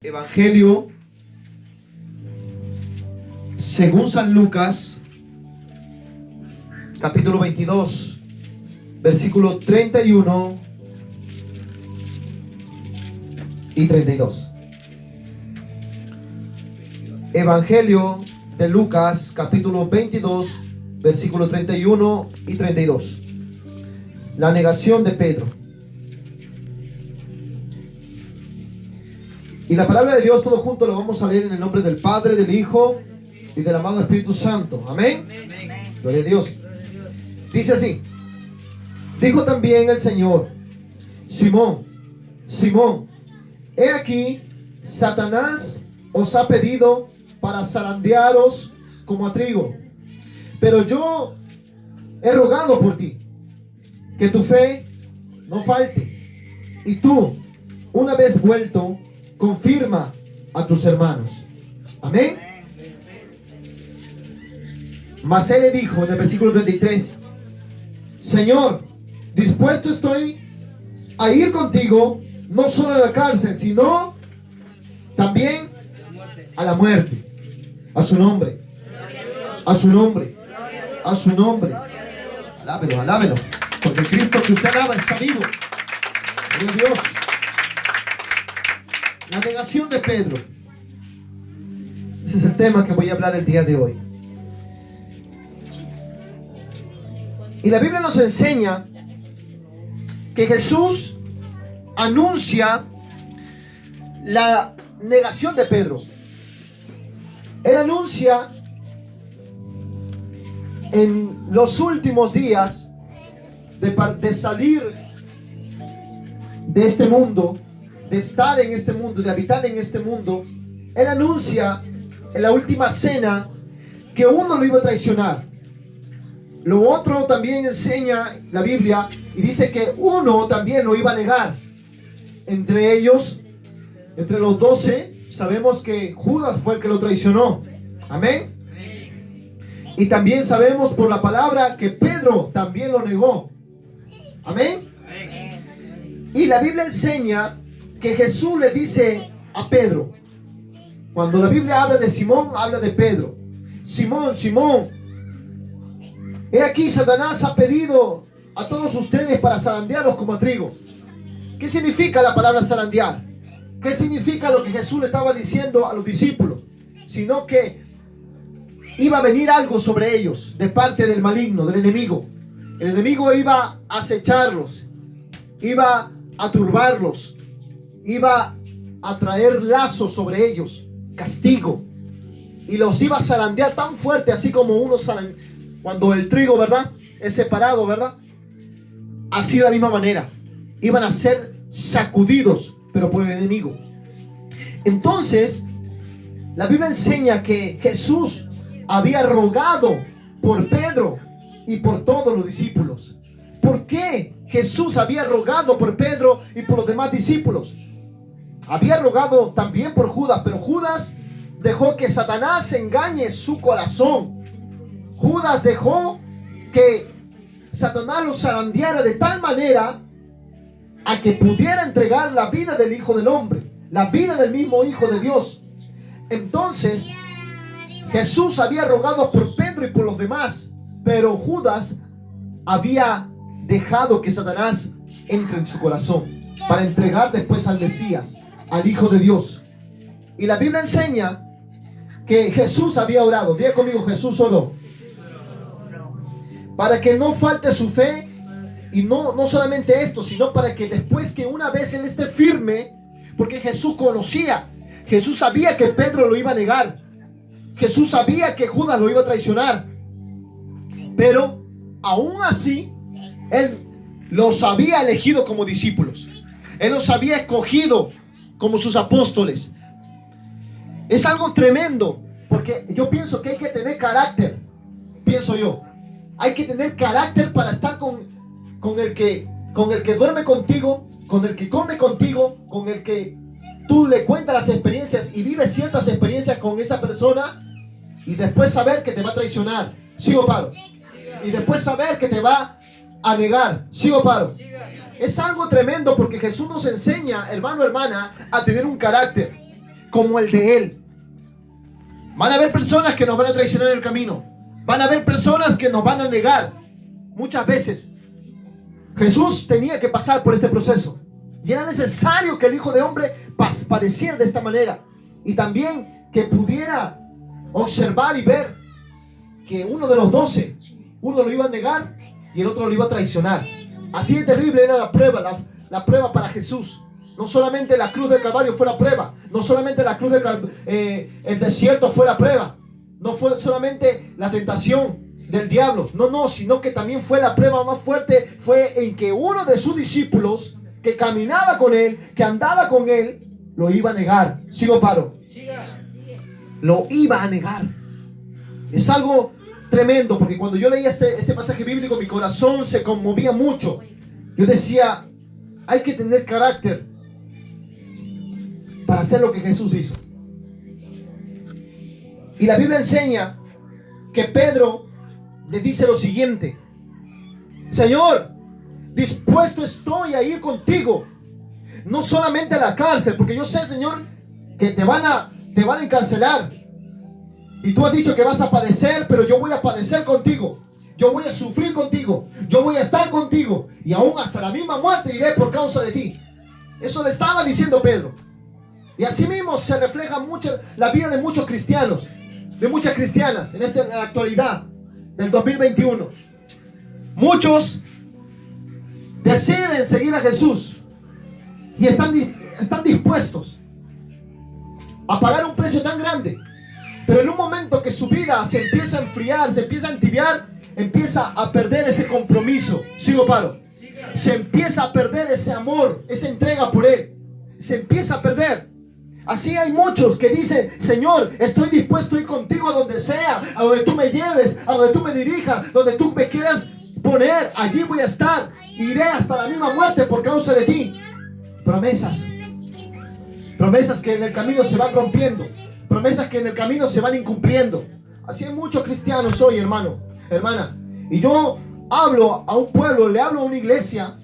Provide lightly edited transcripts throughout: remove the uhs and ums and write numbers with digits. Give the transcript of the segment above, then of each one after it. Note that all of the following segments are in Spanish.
Evangelio según San Lucas, capítulo 22, versículo 31 y 32. Evangelio de Lucas, capítulo 22, versículo 31 y 32. La negación de Pedro. Y la palabra de Dios, todo junto lo vamos a leer en el nombre del Padre, del Hijo y del amado Espíritu Santo. Amén. Gloria a Dios. Dice así: dijo también el Señor: Simón, Simón, he aquí, Satanás os ha pedido para zarandearos como a trigo. Pero yo he rogado por ti, que tu fe no falte. Y tú, una vez vuelto, confirma a tus hermanos. Amén. Mas él le dijo en el versículo 33: Señor, dispuesto estoy a ir contigo, no solo a la cárcel, sino también a la muerte. A su nombre, a su nombre, a su nombre. Alábelo, alábelo, porque el Cristo que usted alaba está vivo. Gloria a Dios. La negación de Pedro. Ese es el tema que voy a hablar el día de hoy. Y la Biblia nos enseña que Jesús anuncia la negación de Pedro. Él anuncia en los últimos días de salir de este mundo, de estar en este mundo, de habitar en este mundo. Él anuncia en la última cena que uno lo iba a traicionar. Lo otro también enseña la Biblia y dice que uno también lo iba a negar. Entre ellos, entre los 12, sabemos que Judas fue el que lo traicionó. Amén. Y también sabemos por la palabra que Pedro también lo negó. Amén. Y la Biblia enseña que Jesús le dice a Pedro, cuando la Biblia habla de Simón, habla de Pedro: Simón, Simón, he aquí Satanás ha pedido a todos ustedes para zarandearlos como a trigo. ¿Qué significa la palabra zarandear? ¿Qué significa lo que Jesús le estaba diciendo a los discípulos? Sino que iba a venir algo sobre ellos de parte del maligno, del enemigo. El enemigo iba a acecharlos, iba a turbarlos, iba a traer lazos sobre ellos, castigo, y los iba a zarandear tan fuerte, así como cuando el trigo, ¿verdad?, es separado, ¿verdad? Así de la misma manera iban a ser sacudidos, pero por el enemigo. Entonces la Biblia enseña que Jesús había rogado por Pedro y por todos los discípulos. ¿Por qué Jesús había rogado por Pedro y por los demás discípulos? Había rogado también por Judas, pero Judas dejó que Satanás engañe su corazón. Judas dejó que Satanás lo zarandeara de tal manera a que pudiera entregar la vida del Hijo del Hombre, la vida del mismo Hijo de Dios. Entonces Jesús había rogado por Pedro y por los demás, pero Judas había dejado que Satanás entre en su corazón para entregar después al Mesías, al Hijo de Dios. Y la Biblia enseña que Jesús había orado. Diga conmigo: Jesús oró para que no falte su fe. Y no solamente esto, sino para que después, que una vez él esté firme, porque Jesús conocía, Jesús sabía que Pedro lo iba a negar, Jesús sabía que Judas lo iba a traicionar, pero aún así él los había elegido como discípulos, él los había escogido como sus apóstoles. Es algo tremendo, porque yo pienso que hay que tener carácter. Pienso yo, hay que tener carácter para estar con el que duerme contigo, con el que come contigo, con el que tú le cuentas las experiencias y vives ciertas experiencias con esa persona, y después saber que te va a traicionar. ¿Sigo paro? Y después saber que te va a negar. ¿Sigo paro? Es algo tremendo, porque Jesús nos enseña, hermano, hermana, a tener un carácter. como el de Él. Van a haber personas que nos van a traicionar en el camino. Van a haber personas que nos van a negar. Muchas veces Jesús tenía que pasar por este proceso. Y era necesario que el Hijo de Hombre padeciera de esta manera. Y también que pudiera observar y ver que uno de los 12, uno lo iba a negar y el otro lo iba a traicionar. Así de terrible era la prueba, la prueba para Jesús. No solamente la cruz del Calvario fue la prueba. No solamente la cruz el desierto fue la prueba. No fue solamente la tentación del diablo. No, sino que también fue la prueba más fuerte. Fue en que uno de sus discípulos que caminaba con él, que andaba con él, lo iba a negar. ¿Sigo paro? Lo iba a negar. Es algo tremendo, porque cuando yo leía este pasaje bíblico, mi corazón se conmovía mucho. Yo decía, hay que tener carácter para hacer lo que Jesús hizo. Y la Biblia enseña que Pedro le dice lo siguiente: Señor, dispuesto estoy a ir contigo, no solamente a la cárcel, porque yo sé, Señor, que te van a encarcelar, y tú has dicho que vas a padecer, pero yo voy a padecer contigo, yo voy a sufrir contigo, yo voy a estar contigo, y aún hasta la misma muerte iré por causa de ti. Eso le estaba diciendo Pedro. Y así mismo se refleja mucho la vida de muchos cristianos, de muchas cristianas en la actualidad del 2021. Muchos deciden seguir a Jesús y están dispuestos a pagar un precio tan grande, pero en un momento que su vida se empieza a enfriar, se empieza a entibiar, empieza a perder ese compromiso. ¿Sigo paro? Se empieza a perder ese amor, esa entrega por Él. Se empieza a perder. Así hay muchos que dicen: Señor, estoy dispuesto a ir contigo a donde sea, a donde tú me lleves, a donde tú me dirijas, donde tú me quieras poner, allí voy a estar. Iré hasta la misma muerte por causa de ti. Promesas que en el camino se van rompiendo, promesas que en el camino se van incumpliendo. Así hay muchos cristianos hoy, hermano, hermana. Y yo hablo a un pueblo, le hablo a una iglesia,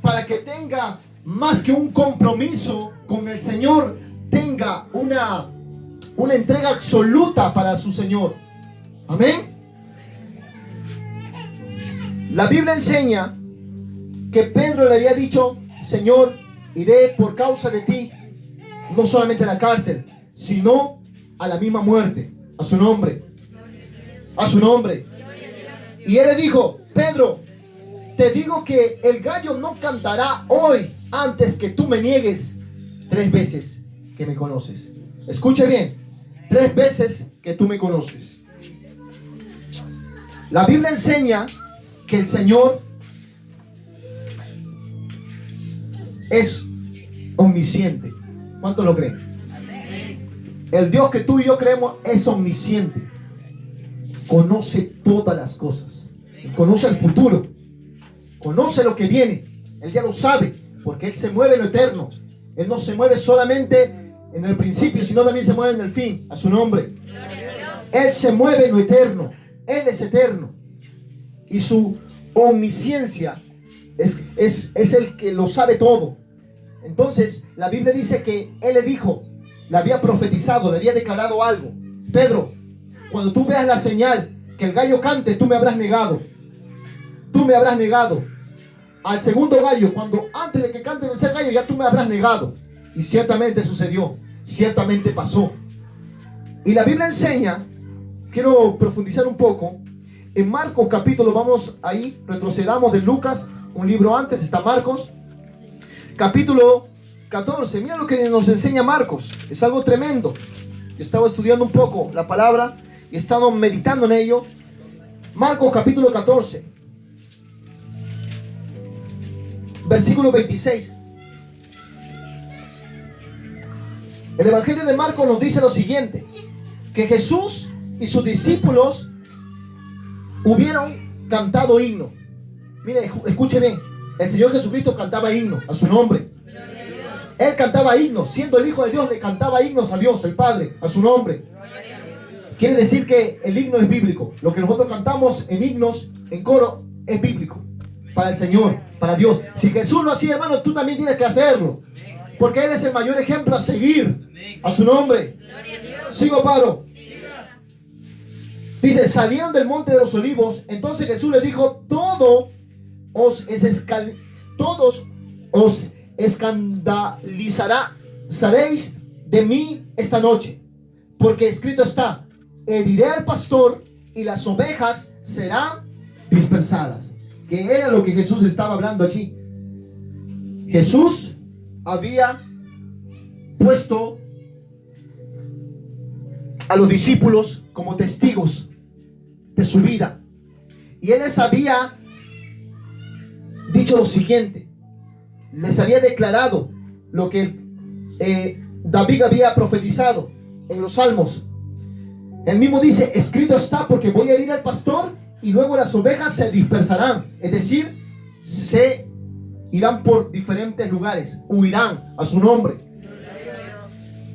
para que tenga más que un compromiso con el Señor, tenga una entrega absoluta para su Señor. Amén. La Biblia enseña que Pedro le había dicho: Señor, iré por causa de ti, no solamente a la cárcel, sino a la misma muerte. A su nombre. A su nombre. Y él le dijo: Pedro, te digo que el gallo no cantará hoy antes que tú me niegues 3 veces que me conoces. Escuche bien: 3 veces que tú me conoces. La Biblia enseña que el Señor es omnisciente. ¿Cuánto lo creen? El Dios que tú y yo creemos es omnisciente. Conoce todas las cosas. Conoce el futuro. Conoce lo que viene. Él ya lo sabe, porque Él se mueve en lo eterno. Él no se mueve solamente en el principio, sino también se mueve en el fin. A su nombre. Él se mueve en lo eterno. Él es eterno. Y su omnisciencia es el que lo sabe todo. Entonces la Biblia dice que Él le dijo, le había profetizado, le había declarado algo: Pedro, cuando tú veas la señal que el gallo cante, tú me habrás negado. Tú me habrás negado. Al segundo gallo, cuando antes de que cante el tercer gallo, ya tú me habrás negado. Y ciertamente sucedió, ciertamente pasó. Y la Biblia enseña, quiero profundizar un poco, en Marcos capítulo, vamos ahí, retrocedamos de Lucas, un libro antes, está Marcos, capítulo 14. Mira lo que nos enseña Marcos, es algo tremendo. Yo estaba estudiando un poco la palabra y he estado meditando en ello. Marcos capítulo 14, versículo 26. El Evangelio de Marcos nos dice lo siguiente: que Jesús y sus discípulos hubieron cantado himno. Mire, escuche bien, el Señor Jesucristo cantaba himno a su nombre. Él cantaba himnos, siendo el Hijo de Dios, le cantaba himnos a Dios, el Padre, a su nombre. Quiere decir que el himno es bíblico. Lo que nosotros cantamos en himnos, en coro, es bíblico. Para el Señor, para Dios. Si Jesús lo hacía, hermano, tú también tienes que hacerlo. Porque Él es el mayor ejemplo a seguir. A su nombre. ¿Sigo, paro? Dice, salieron del monte de los olivos. Entonces Jesús les dijo, todos os escandalizaréis de mí esta noche, porque escrito está, heriré al pastor y las ovejas serán dispersadas. Que era lo que Jesús estaba hablando allí. Jesús había puesto a los discípulos como testigos de su vida, y Él les había dicho lo siguiente, les había declarado lo que David había profetizado en los Salmos. Él mismo dice, escrito está, porque voy a herir al pastor y luego las ovejas se dispersarán, es decir, se irán por diferentes lugares, huirán a su nombre.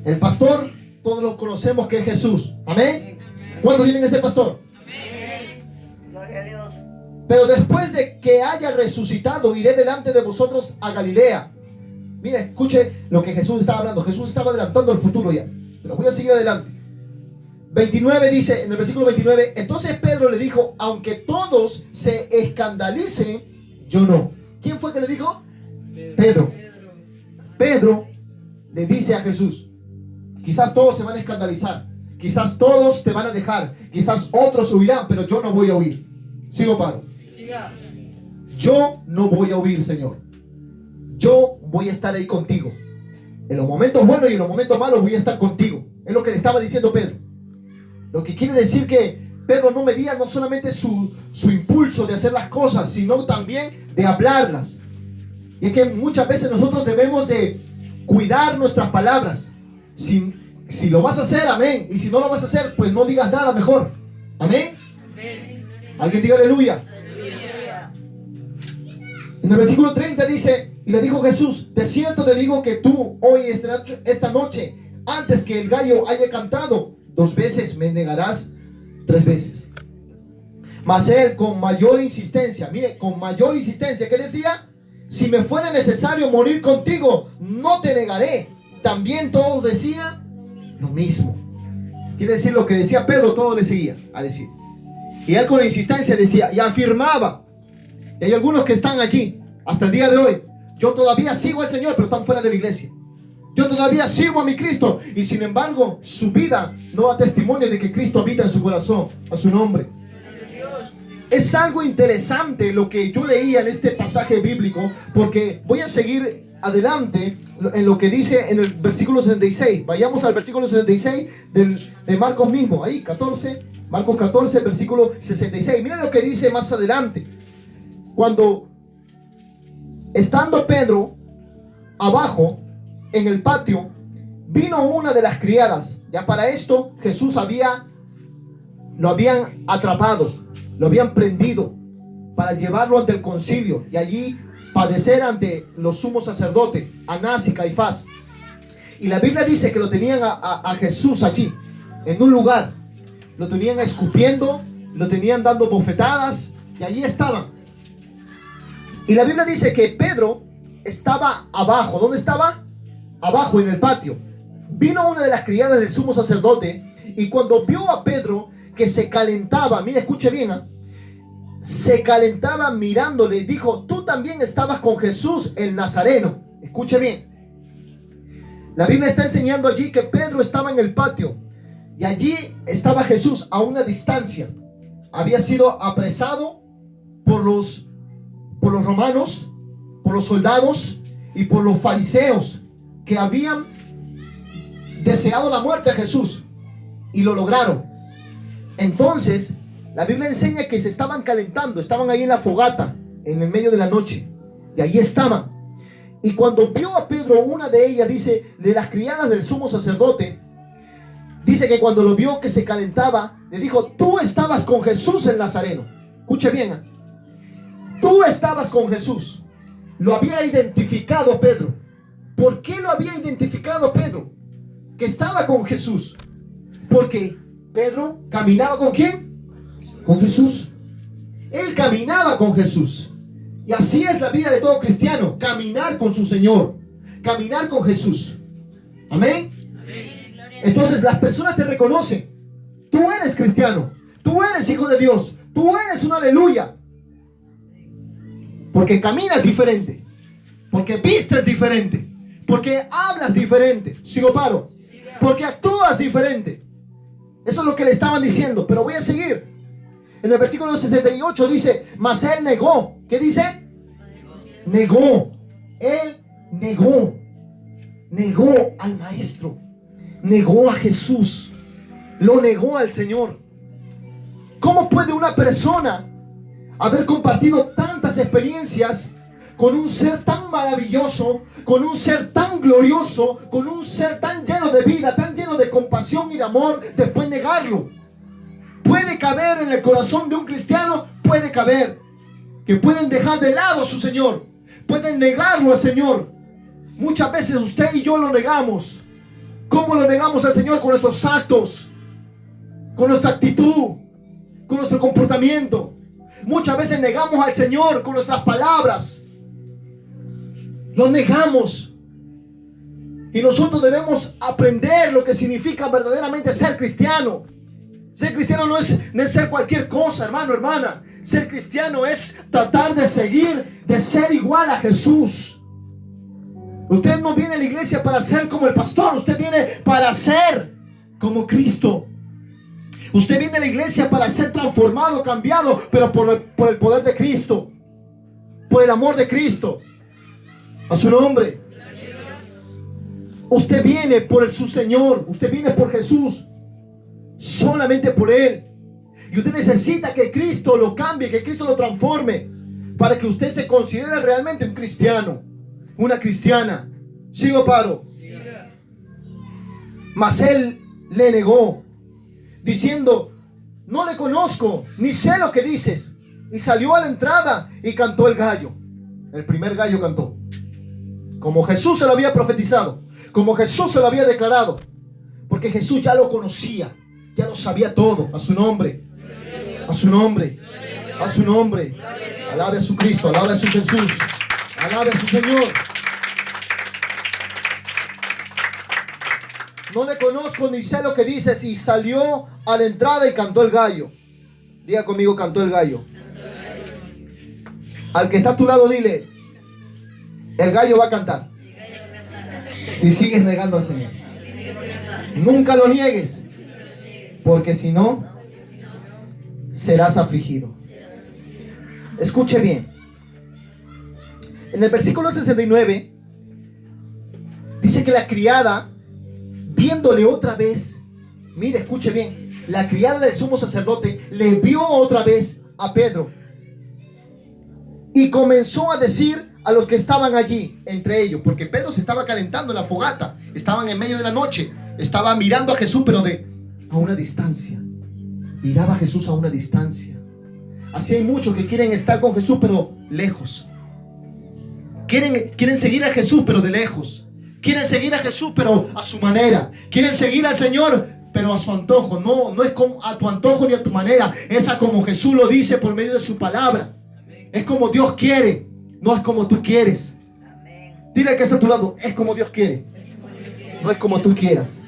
El pastor, todos lo conocemos que es Jesús. Amén. ¿Cuántos tienen ese pastor? Amén. Gloria a Dios. Pero después de que haya resucitado, iré delante de vosotros a Galilea. Mire, escuche lo que Jesús estaba hablando. Jesús estaba adelantando el futuro ya. Pero voy a seguir adelante. 29 dice, en el versículo 29, entonces Pedro le dijo, aunque todos se escandalicen, yo no. ¿Quién fue que le dijo? Pedro. Pedro le dice a Jesús, quizás todos se van a escandalizar, quizás todos te van a dejar, quizás otros huirán, pero yo no voy a huir. Sigo, paro. Yo no voy a huir, Señor. Yo voy a estar ahí contigo. En los momentos buenos y en los momentos malos voy a estar contigo. Es lo que le estaba diciendo Pedro. Lo que quiere decir que Pedro no medía no solamente su impulso de hacer las cosas, sino también de hablarlas. Y es que muchas veces nosotros debemos de cuidar nuestras palabras. Si lo vas a hacer, amén. Y si no lo vas a hacer, pues no digas nada mejor. Amén. Amén. Alguien diga aleluya. Aleluya. En el versículo 30 dice, y le dijo Jesús, de cierto te digo que tú hoy esta noche, antes que el gallo haya cantado, 2 veces me negarás 3 veces. Mas él con mayor insistencia, mire, con mayor insistencia, ¿qué decía? Si me fuera necesario morir contigo, no te negaré. También todos decían lo mismo. Quiere decir lo que decía Pedro, todo le seguía a decir. Y él con insistencia decía y afirmaba. Y hay algunos que están allí hasta el día de hoy. Yo todavía sigo al Señor, pero están fuera de la iglesia. Yo todavía sirvo a mi Cristo, y sin embargo su vida no da testimonio de que Cristo habita en su corazón. A su nombre. Es algo interesante lo que yo leía en este pasaje bíblico, porque voy a seguir adelante en lo que dice en el versículo 66. Vayamos al versículo 66 de Marcos mismo, ahí 14, Marcos 14, versículo 66. Miren lo que dice más adelante. Cuando estando Pedro abajo en el patio, vino una de las criadas. Ya para esto Jesús lo habían atrapado, lo habían prendido para llevarlo ante el concilio y allí padecer ante los sumos sacerdotes, Anás y Caifás. Y la Biblia dice que lo tenían a Jesús allí, en un lugar. Lo tenían escupiendo, lo tenían dando bofetadas, y allí estaban. Y la Biblia dice que Pedro estaba abajo. ¿Dónde estaba? Abajo en el patio. Vino una de las criadas del sumo sacerdote, y cuando vio a Pedro que se calentaba, mira, escuche bien, se calentaba mirándole, dijo, tú también estabas con Jesús el Nazareno. Escuche bien. La Biblia está enseñando allí que Pedro estaba en el patio, y allí estaba Jesús a una distancia. Había sido apresado por los romanos, por los soldados y por los fariseos, que habían deseado la muerte a Jesús, y lo lograron. Entonces la Biblia enseña que se estaban calentando, estaban ahí en la fogata en el medio de la noche, y ahí estaban. Y cuando vio a Pedro, una de ellas, dice, de las criadas del sumo sacerdote, dice que cuando lo vio que se calentaba, le dijo, tú estabas con Jesús el Nazareno. Escuche bien, tú estabas con Jesús. Lo había identificado Pedro. ¿Por qué lo había identificado Pedro? Que estaba con Jesús. Porque Pedro caminaba ¿con quién? Con Jesús. Él caminaba con Jesús. Y así es la vida de todo cristiano, caminar con su Señor, caminar con Jesús. Amén. Entonces las personas te reconocen. Tú eres cristiano, tú eres hijo de Dios, tú eres un aleluya. Porque caminas diferente, porque vistes diferente, porque hablas diferente. ¿Sigo paro? Porque actúas diferente. Eso es lo que le estaban diciendo. Pero voy a seguir. En el versículo 68 dice: mas él negó. ¿Qué dice? Negó. Él negó. Negó al maestro. Negó a Jesús. Lo negó al Señor. ¿Cómo puede una persona haber compartido tantas experiencias con un ser tan maravilloso, con un ser tan glorioso, con un ser tan lleno de vida, tan lleno de compasión y de amor, después negarlo? Puede caber en el corazón de un cristiano, puede caber que pueden dejar de lado a su Señor, pueden negarlo al Señor. Muchas veces usted y yo lo negamos. ¿Cómo lo negamos al Señor? Con nuestros actos, con nuestra actitud, con nuestro comportamiento. Muchas veces negamos al Señor con nuestras palabras. Lo negamos. Y nosotros debemos aprender lo que significa verdaderamente ser cristiano. Ser cristiano no es ser cualquier cosa, hermano, hermana. Ser cristiano es tratar de seguir, de ser igual a Jesús. Usted no viene a la iglesia para ser como el pastor. Usted viene para ser como Cristo. Usted viene a la iglesia para ser transformado, cambiado, pero por el poder de Cristo, por el amor de Cristo. A su nombre. Usted viene por su Señor. Usted viene por Jesús. Solamente por Él. Y usted necesita que Cristo lo cambie, que Cristo lo transforme, para que usted se considere realmente un cristiano, una cristiana. ¿Sigo paro? Mas él le negó, diciendo: no le conozco, ni sé lo que dices. Y salió a la entrada y cantó el gallo. El primer gallo cantó, como Jesús se lo había profetizado, como Jesús se lo había declarado, porque Jesús ya lo conocía, ya lo sabía todo. A su nombre, a su nombre, a su nombre. Alabe a su Cristo, alabe a su Jesús, alabe a su Señor. No le conozco ni sé lo que dices. Y salió a la entrada y cantó el gallo. Diga conmigo: cantó el gallo. Al que está a tu lado, dile: el gallo va a cantar. Si sigues negando al Señor, nunca lo niegues, porque si no, serás afligido. Escuche bien. En el versículo 69 dice que la criada, viéndole otra vez, mire, escuche bien, la criada del sumo sacerdote le vio otra vez a Pedro y comenzó a decir a los que estaban allí, entre ellos, porque Pedro se estaba calentando en la fogata, estaban en medio de la noche, estaba mirando a Jesús, pero a una distancia. Miraba a Jesús a una distancia. Así hay muchos que quieren estar con Jesús, pero lejos. Quieren seguir a Jesús, pero de lejos. Quieren seguir a Jesús, pero a su manera. Quieren seguir al Señor, pero a su antojo. No es como a tu antojo ni a tu manera. Es a como Jesús lo dice por medio de su palabra. Es como Dios quiere, no es como tú quieres. Dile que está a tu lado: es como Dios quiere, no es como tú quieras.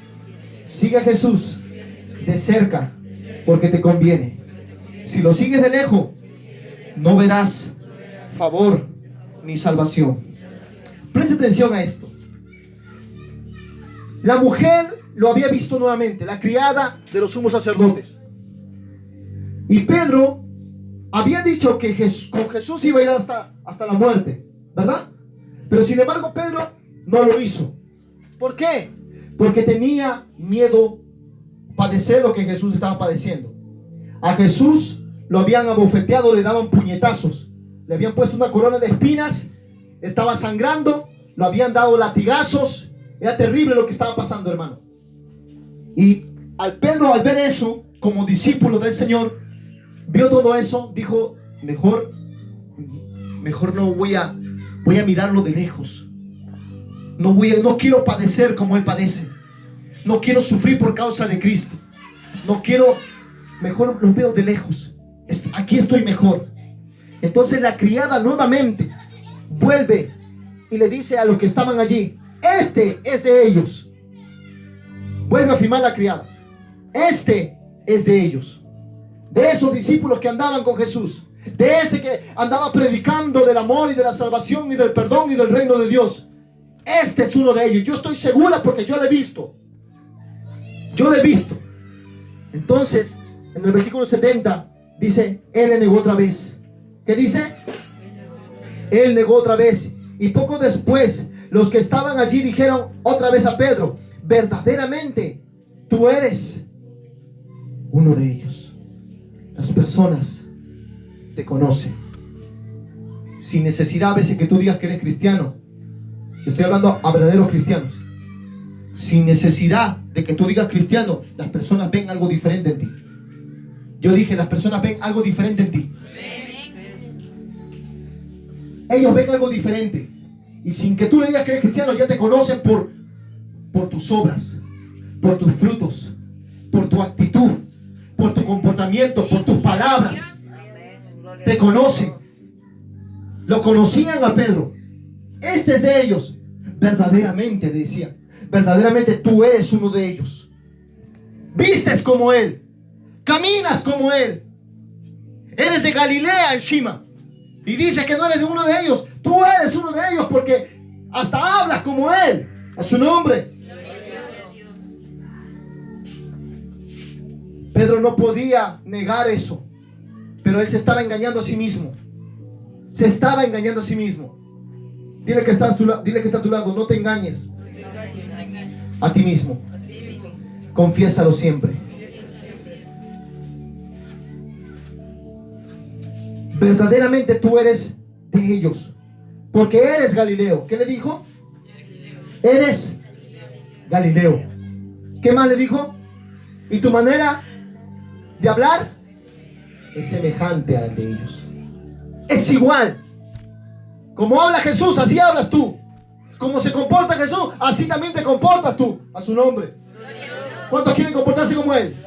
Sigue a Jesús de cerca, porque te conviene. Si lo sigues de lejos, no verás favor ni salvación. Preste atención a esto. La mujer lo había visto nuevamente, la criada de los sumos sacerdotes. Y Pedro había dicho que con Jesús iba a ir hasta la muerte, ¿verdad? Pero sin embargo Pedro no lo hizo. ¿Por qué? Porque tenía miedo padecer lo que Jesús estaba padeciendo. A Jesús lo habían abofeteado, le daban puñetazos, le habían puesto una corona de espinas, estaba sangrando, lo habían dado latigazos. Era terrible lo que estaba pasando, hermano. Y Pedro, al ver eso, como discípulo del Señor, vio todo eso, dijo: mejor no voy a mirarlo de lejos. No quiero padecer como Él padece. No quiero sufrir por causa de Cristo. Mejor los veo de lejos. Aquí estoy mejor. Entonces la criada nuevamente vuelve y le dice a los que estaban allí: este es de ellos. Vuelve a afirmar la criada. Este es de ellos. De esos discípulos que andaban con Jesús. De ese que andaba predicando del amor y de la salvación y del perdón y del reino de Dios. Este es uno de ellos. Yo estoy segura porque yo lo he visto. Yo lo he visto. Entonces, en el versículo 70 dice, Él le negó otra vez. ¿Qué dice? Él negó otra vez. Y poco después, los que estaban allí dijeron otra vez a Pedro, verdaderamente, tú eres uno de ellos. Las personas te conocen. Sin necesidad a veces que tú digas que eres cristiano. Yo estoy hablando a verdaderos cristianos. Sin necesidad de que tú digas cristiano, las personas ven algo diferente en ti. Yo dije, las personas ven algo diferente en ti. Ellos ven algo diferente. Y sin que tú le digas que eres cristiano, ya te conocen por tus obras, por tus frutos, por tu actitud, por tu comportamiento, por tus palabras. Te conocen. Lo conocían a Pedro. Este es de ellos. Verdaderamente, decía, verdaderamente tú eres uno de ellos. Vistes como Él. Caminas como Él. Eres de Galilea encima. Y dice que no eres de uno de ellos. Tú eres uno de ellos porque hasta hablas como Él. A su nombre. Pedro no podía negar eso. Pero él se estaba engañando a sí mismo. Se estaba engañando a sí mismo. Dile que está a tu lado. No te engañes a ti mismo. Confiésalo siempre. Verdaderamente tú eres de ellos, porque eres Galileo. ¿Qué le dijo? Eres Galileo. ¿Qué más le dijo? Y tu manera de hablar es semejante a la de ellos. Es igual. Como habla Jesús, así hablas tú. Como se comporta Jesús, así también te comportas tú. A su nombre. ¿Cuántos quieren comportarse como Él?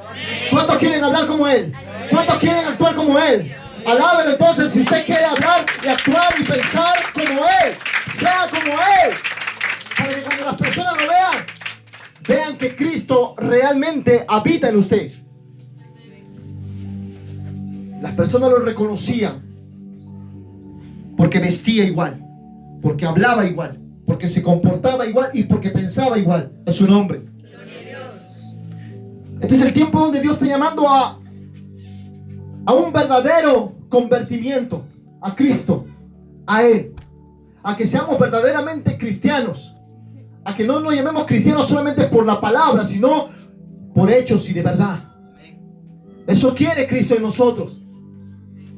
¿Cuántos quieren hablar como Él? ¿Cuántos quieren actuar como Él? Alábelo entonces si usted quiere hablar y actuar y pensar como Él. Sea como Él. Para que cuando las personas lo vean, vean que Cristo realmente habita en usted. Las personas lo reconocían porque vestía igual, porque hablaba igual, porque se comportaba igual y porque pensaba igual. A su nombre. Este es el tiempo donde Dios está llamando a un verdadero convertimiento a Cristo, a Él, a que seamos verdaderamente cristianos, a que no nos llamemos cristianos solamente por la palabra, sino por hechos y de verdad. Eso quiere Cristo en nosotros.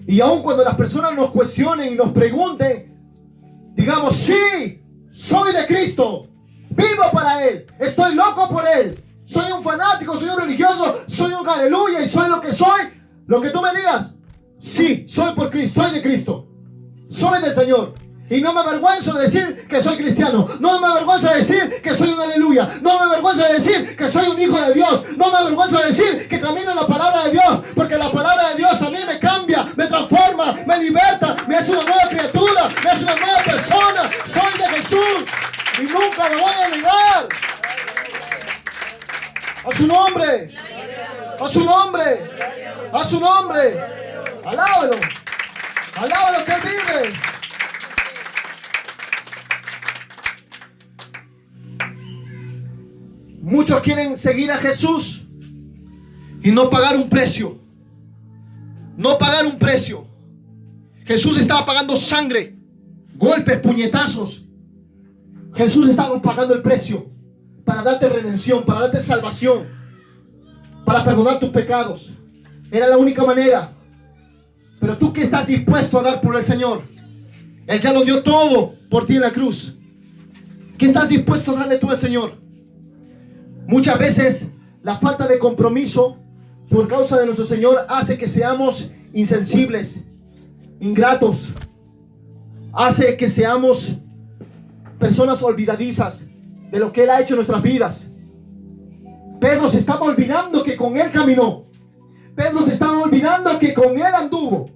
Y aun cuando las personas nos cuestionen y nos pregunten, digamos, sí, soy de Cristo, vivo para Él, estoy loco por Él, soy un fanático, soy un religioso, soy un aleluya y soy lo que soy. Lo que tú me digas, sí, soy por Cristo, soy de Cristo, soy del Señor. Y no me avergüenzo de decir que soy cristiano. No me avergüenzo de decir que soy un aleluya. No me avergüenzo de decir que soy un hijo de Dios. No me avergüenzo de decir que camino en la palabra de Dios. Porque la palabra de Dios a mí me cambia, me transforma, me liberta, me hace una nueva criatura, me hace una nueva persona. Soy de Jesús y nunca lo voy a negar. A su nombre. A su nombre. A su nombre. Alábalo. Alábalo que Él vive. Muchos quieren seguir a Jesús y no pagar un precio. No pagar un precio. Jesús estaba pagando sangre, golpes, puñetazos. Jesús estaba pagando el precio para darte redención, para darte salvación, para perdonar tus pecados. Era la única manera. Pero tú, ¿qué estás dispuesto a dar por el Señor? Él ya lo dio todo por ti en la cruz. ¿Qué estás dispuesto a darle tú al Señor? Muchas veces la falta de compromiso por causa de nuestro Señor hace que seamos insensibles, ingratos, hace que seamos personas olvidadizas de lo que Él ha hecho en nuestras vidas. Pedro se estaba olvidando que con Él caminó. Pedro se estaba olvidando que con Él anduvo.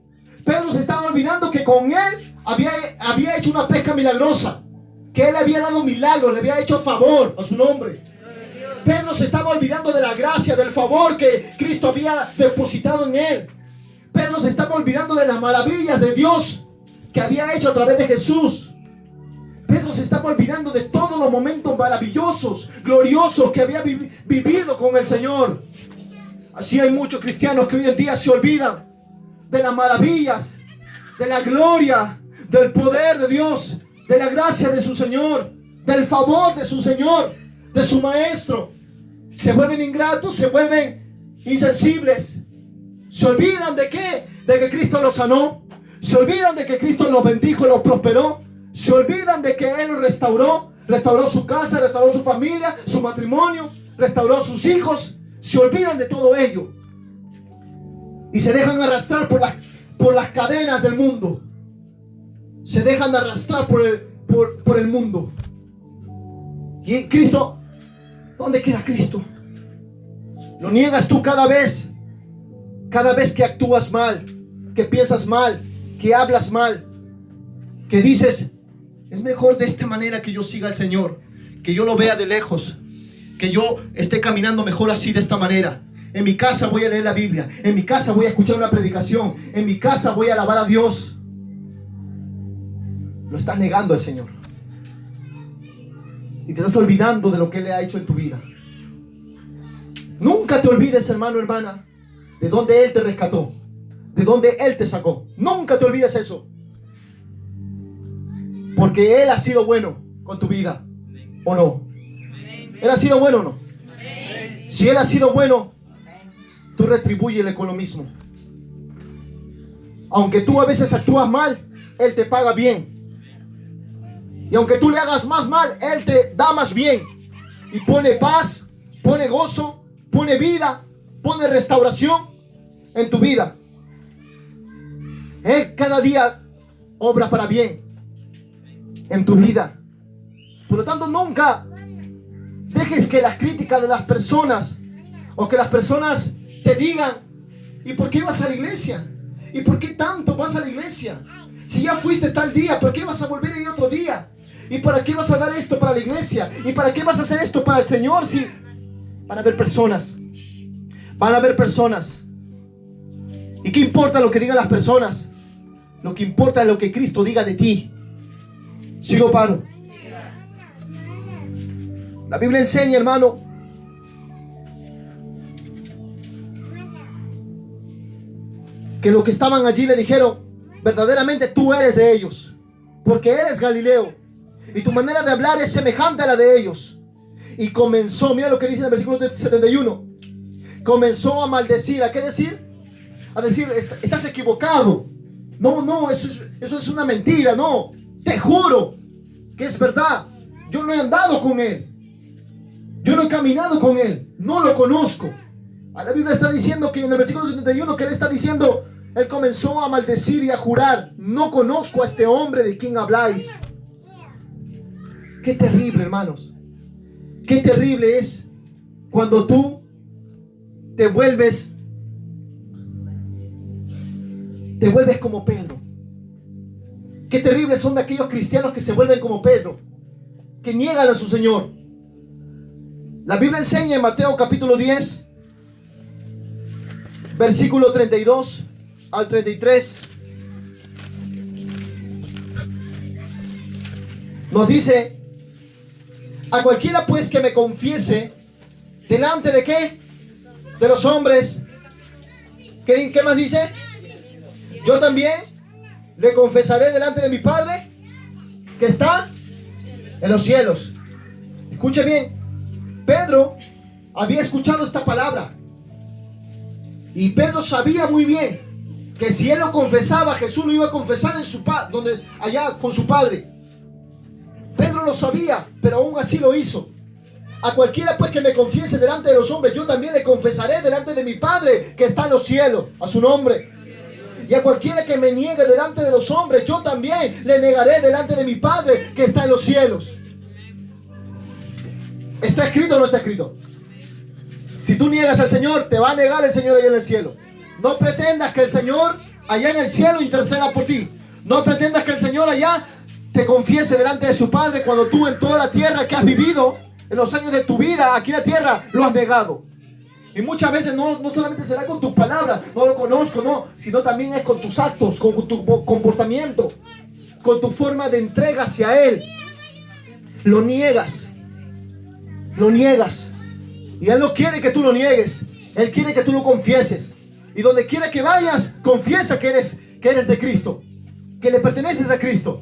Pedro se estaba olvidando que con Él había hecho una pesca milagrosa. que Él había dado milagros, le había hecho favor a su nombre. Pedro se estaba olvidando de la gracia, del favor que Cristo había depositado en él. Pedro se estaba olvidando de las maravillas de Dios que había hecho a través de Jesús. Pedro se estaba olvidando de todos los momentos maravillosos, gloriosos que había vivido con el Señor. Así hay muchos cristianos que hoy en día se olvidan de las maravillas, de la gloria, del poder de Dios, de la gracia de su Señor, del favor de su Señor, de su Maestro. Se vuelven ingratos, se vuelven insensibles. Se olvidan de qué, de que Cristo los sanó. Se olvidan de que Cristo los bendijo y los prosperó. Se olvidan de que Él los restauró su casa, restauró su familia, su matrimonio, restauró sus hijos. Se olvidan de todo ello y se dejan arrastrar por las cadenas del mundo. Se dejan arrastrar por el mundo. Y Cristo, ¿dónde queda Cristo? Lo niegas tú cada vez que actúas mal, que piensas mal, que hablas mal, que dices, es mejor de esta manera que yo siga al Señor, que yo lo vea de lejos, que yo esté caminando mejor así, de esta manera. En mi casa voy a leer la Biblia, en mi casa voy a escuchar una predicación, en mi casa voy a alabar a Dios. Lo estás negando al Señor y te estás olvidando de lo que Él ha hecho en tu vida. Nunca te olvides, hermano, hermana, de donde Él te rescató, de donde Él te sacó. Nunca te olvides eso, porque Él ha sido bueno con tu vida, ¿o no? ¿Él ha sido bueno o no? Si Él ha sido bueno, tú retribúyele con lo mismo. Aunque tú a veces actúas mal, Él te paga bien. Y aunque tú le hagas más mal, Él te da más bien. Y pone paz, pone gozo, pone vida, pone restauración en tu vida. Él cada día obra para bien en tu vida. Por lo tanto, nunca dejes que las críticas de las personas o que las personas te digan, ¿y por qué vas a la iglesia? ¿Y por qué tanto vas a la iglesia? Si ya fuiste tal día, ¿por qué vas a volver a ir otro día? ¿Y para qué vas a dar esto para la iglesia? ¿Y para qué vas a hacer esto para el Señor? Si van a haber personas. Van a haber personas. ¿Y qué importa lo que digan las personas? Lo que importa es lo que Cristo diga de ti. ¿Sigo, paro? La Biblia enseña, hermano, que los que estaban allí le dijeron, verdaderamente tú eres de ellos, porque eres Galileo y tu manera de hablar es semejante a la de ellos. Y comenzó, mira lo que dice en el versículo 71, comenzó a maldecir. ¿A qué decir? A decir, estás equivocado. No, eso es una mentira. No, te juro que es verdad. Yo no he andado con él, yo no he caminado con él, no lo conozco. La Biblia está diciendo que en el versículo 71 que él está diciendo, él comenzó a maldecir y a jurar, no conozco a este hombre de quien habláis. Qué terrible, hermanos. Qué terrible es cuando tú te vuelves como Pedro. Qué terribles son aquellos cristianos que se vuelven como Pedro, que niegan a su Señor. La Biblia enseña en Mateo capítulo 10, versículo 32 al 33. Nos dice, a cualquiera pues que me confiese delante de ¿qué? De los hombres. ¿Qué más dice? Yo también le confesaré delante de mi Padre que está en los cielos. Escuche bien, Pedro había escuchado esta palabra y Pedro sabía muy bien que si él lo confesaba, Jesús lo iba a confesar en su allá con su Padre. Pedro lo sabía, pero aún así lo hizo. A cualquiera pues que me confiese delante de los hombres, yo también le confesaré delante de mi Padre que está en los cielos, a su nombre. Y a cualquiera que me niegue delante de los hombres, yo también le negaré delante de mi Padre que está en los cielos. ¿Está escrito o no está escrito? Si tú niegas al Señor, te va a negar el Señor allá en el cielo. No pretendas que el Señor allá en el cielo interceda por ti. No pretendas que el Señor allá te confiese delante de su Padre cuando tú en toda la tierra que has vivido, en los años de tu vida aquí en la tierra, lo has negado. Y muchas veces no solamente será con tus palabras, no lo conozco, no, sino también es con tus actos, con tu comportamiento, con tu forma de entrega hacia Él. Lo niegas. Lo niegas. Y Él no quiere que tú lo niegues. Él quiere que tú lo confieses. Y donde quiera que vayas, confiesa que eres de Cristo, que le perteneces a Cristo.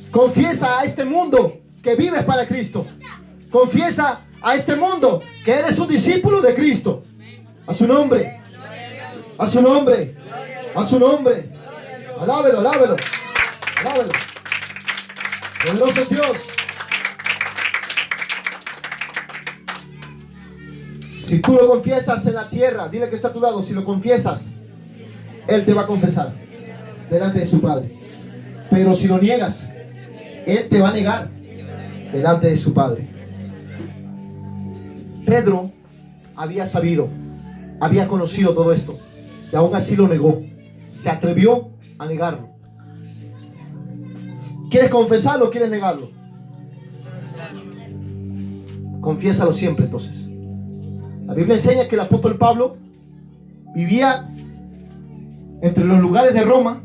Confiesa a este mundo que vives para Cristo. Confiesa a este mundo que eres un discípulo de Cristo. A su nombre. A su nombre. A su nombre. Alábelo, alábelo. Alábelo. Poderoso es Dios. Si tú lo confiesas en la tierra, dile que está a tu lado, si lo confiesas, Él te va a confesar delante de su Padre. Pero si lo niegas, Él te va a negar delante de su Padre. Pedro había sabido, había conocido todo esto, y aún así lo negó. Se atrevió a negarlo. ¿Quieres confesarlo o quieres negarlo? Confiésalo siempre, entonces. La Biblia enseña que el apóstol Pablo vivía entre los lugares de Roma,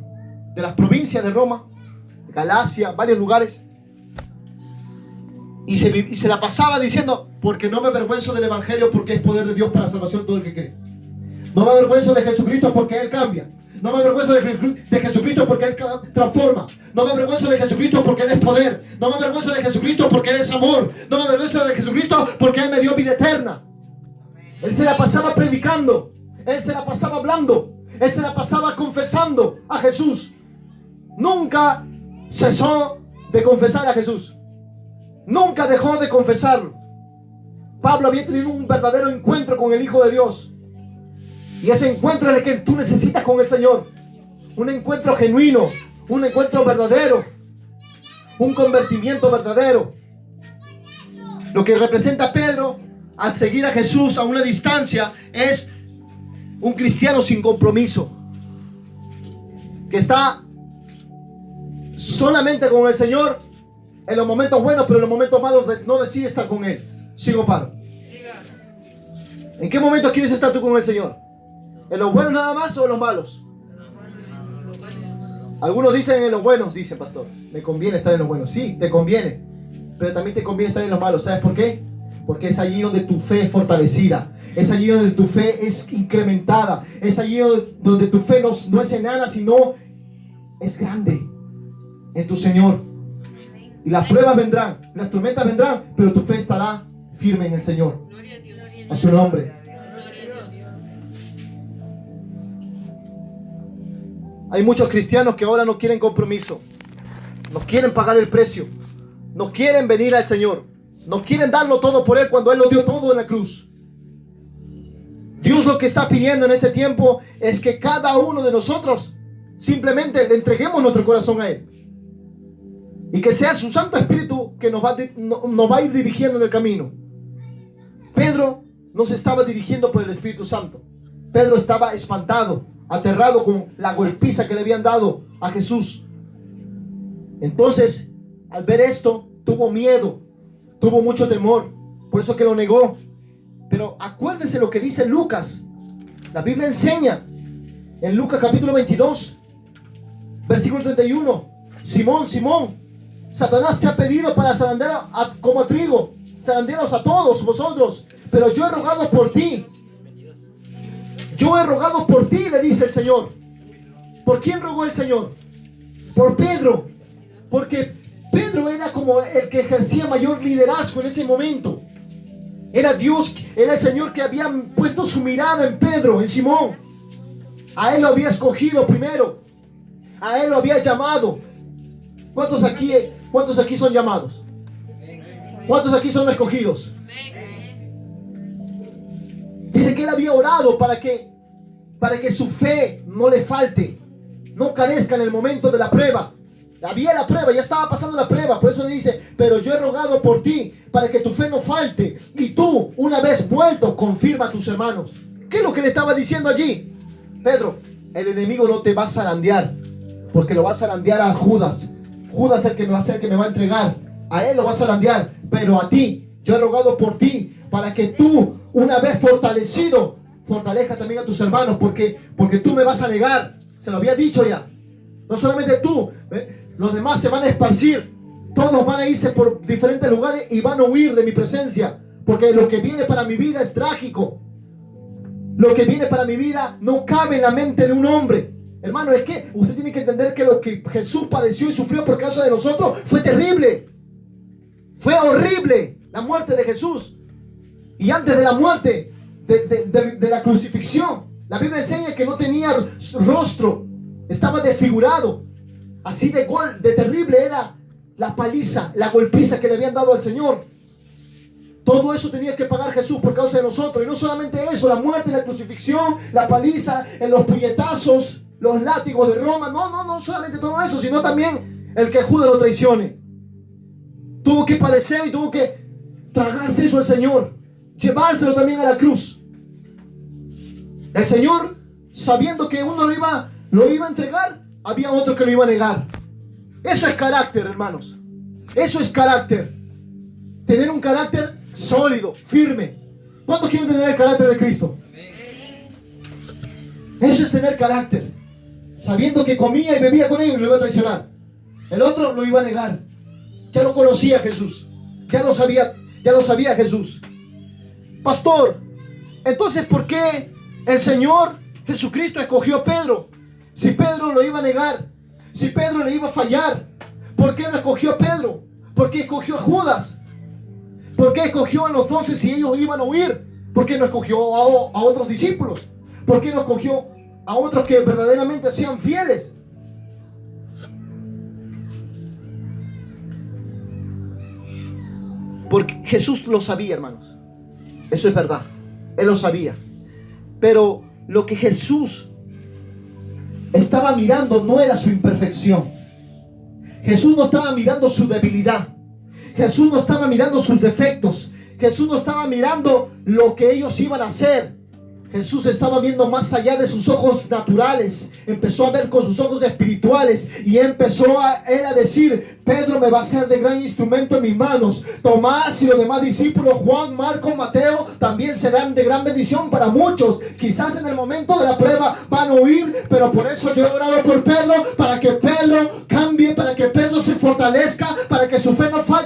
de las provincias de Roma, de Galacia, varios lugares, y se la pasaba diciendo: porque no me avergüenzo del evangelio, porque es poder de Dios para salvación de todo el que cree. No me avergüenzo de Jesucristo, porque Él cambia. No me avergüenzo de Jesucristo, porque Él transforma. No me avergüenzo de Jesucristo, porque Él es poder. No me avergüenzo de Jesucristo, porque Él es amor. No me avergüenzo de Jesucristo, porque Él me dio vida eterna. Él se la pasaba predicando. Él se la pasaba hablando. Él se la pasaba confesando a Jesús. Nunca cesó de confesar a Jesús. Nunca dejó de confesarlo. Pablo había tenido un verdadero encuentro con el Hijo de Dios. Y ese encuentro es el que tú necesitas con el Señor. Un encuentro genuino. Un encuentro verdadero. Un convertimiento verdadero. Lo que representa Pedro al seguir a Jesús a una distancia es un cristiano sin compromiso, que está solamente con el Señor en los momentos buenos, pero en los momentos malos no decide estar con Él. ¿Sigo paro? ¿En qué momentos quieres estar tú con el Señor? ¿En los buenos nada más o en los malos? Algunos dicen en los buenos, dice pastor. Me conviene estar en los buenos. Sí, te conviene, pero también te conviene estar en los malos. ¿Sabes por qué? Porque es allí donde tu fe es fortalecida. Es allí donde tu fe es incrementada. Es allí donde tu fe no es enana, sino es grande en tu Señor. Y las pruebas vendrán, las tormentas vendrán, pero tu fe estará firme en el Señor. A su nombre. Hay muchos cristianos que ahora no quieren compromiso. No quieren pagar el precio. No quieren venir al Señor. No quieren darlo todo por Él cuando Él lo dio todo en la cruz. Dios lo que está pidiendo en este tiempo es que cada uno de nosotros simplemente le entreguemos nuestro corazón a Él. Y que sea su Santo Espíritu que nos va a ir dirigiendo en el camino. Pedro no se estaba dirigiendo por el Espíritu Santo. Pedro estaba espantado, aterrado con la golpiza que le habían dado a Jesús. Entonces, al ver esto, tuvo miedo. Tuvo mucho temor, por eso que lo negó. Pero acuérdense lo que dice Lucas. La Biblia enseña en Lucas capítulo 22, versículo 31. Simón, Simón, Satanás te ha pedido para zarandear como a trigo. Zarandearos a todos vosotros, pero yo he rogado por ti. Yo he rogado por ti, le dice el Señor. ¿Por quién rogó el Señor? Por Pedro. Porque Pedro era como el que ejercía mayor liderazgo en ese momento. Era Dios, era el Señor que había puesto su mirada en Pedro, en Simón. A Él lo había escogido primero. A Él lo había llamado. ¿Cuántos aquí son llamados? ¿Cuántos aquí son escogidos? Dice que Él había orado para que su fe no le falte, no carezca en el momento de la prueba. Había la prueba, ya estaba pasando la prueba. Por eso dice: pero yo he rogado por ti para que tu fe no falte. Y tú, una vez vuelto, confirma a tus hermanos. ¿Qué es lo que le estaba diciendo allí? Pedro, el enemigo no te va a zarandear, porque lo va a zarandear a Judas. Judas el que me va a hacer, que me va a entregar. A él lo vas a zarandear, pero a ti, yo he rogado por ti, para que tú, una vez fortalecido, fortalezca también a tus hermanos, porque tú me vas a negar. Se lo había dicho ya. No solamente tú, los demás se van a esparcir. Todos van a irse por diferentes lugares y van a huir de mi presencia, porque lo que viene para mi vida es trágico. Lo que viene para mi vida no cabe en la mente de un hombre. Hermano, es que usted tiene que entender que lo que Jesús padeció y sufrió por causa de nosotros fue terrible. Fue horrible la muerte de Jesús. Y antes de la muerte, de la crucifixión, la Biblia enseña que no tenía rostro, estaba desfigurado. Así de terrible era la paliza, la golpiza que le habían dado al Señor. Todo eso tenía que pagar Jesús por causa de nosotros. Y no solamente eso, la muerte, la crucifixión, la paliza, los puñetazos, los látigos de Roma. No solamente todo eso, sino también el que Judas lo traicione. Tuvo que padecer y tuvo que tragarse eso al Señor, llevárselo también a la cruz. El Señor, sabiendo que uno lo iba a entregar, había otro que lo iba a negar. Eso es carácter, hermanos. Eso es carácter. Tener un carácter sólido, firme. ¿Cuántos quieren tener el carácter de Cristo? Eso es tener carácter. Sabiendo que comía y bebía con ellos y lo iba a traicionar. El otro lo iba a negar. Ya lo conocía Jesús. Ya lo sabía Jesús. Pastor, entonces ¿por qué el Señor Jesucristo escogió a Pedro? Si Pedro lo iba a negar, si Pedro le iba a fallar, ¿por qué no escogió a Pedro? ¿Por qué escogió a Judas? ¿Por qué escogió a los 12 si ellos iban a huir? ¿Por qué no escogió a otros discípulos? ¿Por qué no escogió a otros que verdaderamente sean fieles? Porque Jesús lo sabía, hermanos. Eso es verdad. Él lo sabía. Pero lo que Jesús estaba mirando no era su imperfección. Jesús no estaba mirando su debilidad. Jesús no estaba mirando sus defectos. Jesús no estaba mirando lo que ellos iban a hacer. Jesús estaba viendo más allá de sus ojos naturales. Empezó a ver con sus ojos espirituales. Y empezó él a decir: Pedro me va a ser de gran instrumento en mis manos. Tomás y los demás discípulos, Juan, Marcos, Mateo, también serán de gran bendición para muchos. Quizás en el momento de la prueba van a huir, pero por eso yo he orado por Pedro, para que Pedro cambie, para que Pedro se fortalezca, para que su fe no falle.